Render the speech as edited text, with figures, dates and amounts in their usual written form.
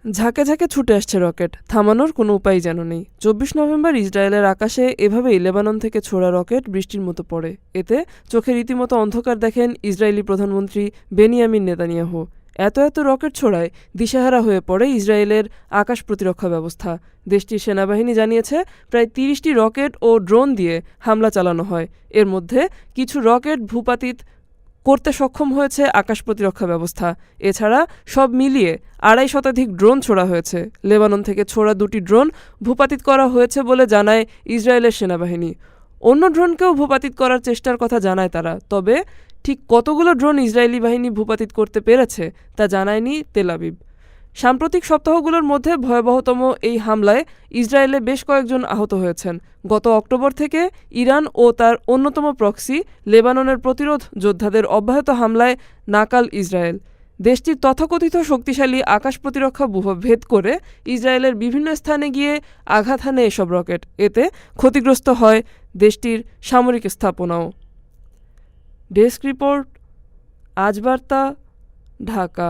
ঝাঁকে ঝাঁকে ছুটে আসছে রকেট, থামানোর কোনো উপায় যেন নেই। ২৪ নভেম্বর ইসরায়েলের আকাশে এভাবেই লেবানন থেকে ছোড়া রকেট বৃষ্টির মতো পড়ে। এতে চোখে রীতিমতো অন্ধকার দেখেন ইসরায়েলি প্রধানমন্ত্রী বেনিয়ামিন নেতানিয়াহু। এত এত রকেট ছোড়ায় দিশেহারা হয়ে পড়ে ইসরায়েলের আকাশ প্রতিরক্ষা ব্যবস্থা। দেশটির সেনাবাহিনী জানিয়েছে প্রায় ৩০টি রকেট ও ড্রোন দিয়ে হামলা চালানো হয়। এর মধ্যে কিছু রকেট ভূপাতিত করতে সক্ষম হয়েছে আকাশ প্রতিরক্ষা ব্যবস্থা। এছাড়া সব মিলিয়ে ২৫ শতাধিক ড্রোন ছোড়া হয়েছে। লেবানন থেকে ছোড়া ২টি ড্রোন ভূপাতিত করা হয়েছে বলে জানায় ইসরায়েলের সেনাবাহিনী। অন্য ড্রোনকেও ভূপাতিত করার চেষ্টার কথা জানায় তারা, তবে ঠিক কতগুলো ড্রোন ইসরায়েলি বাহিনী ভূপাতিত করতে পেরেছে তা জানায়নি তেল আবিব। সাম্প্রতিক সপ্তাহগুলোর মধ্যে ভয়াবহতম এই হামলায় ইসরায়েলে বেশ কয়েকজন আহত হয়েছেন। গত অক্টোবর থেকে ইরান ও তার অন্যতম প্রক্সি লেবাননের প্রতিরোধ যোদ্ধাদের অব্যাহত হামলায় নাকাল ইসরায়েল। দেশটির তথাকথিত শক্তিশালী আকাশ প্রতিরক্ষা ভেদ করে ইসরায়েলের বিভিন্ন স্থানে গিয়ে আঘাত হানে এসব রকেট। এতে ক্ষতিগ্রস্ত হয় দেশটির সামরিক স্থাপনাও। ডেস্ক রিপোর্ট, আজ বার্তা, ঢাকা।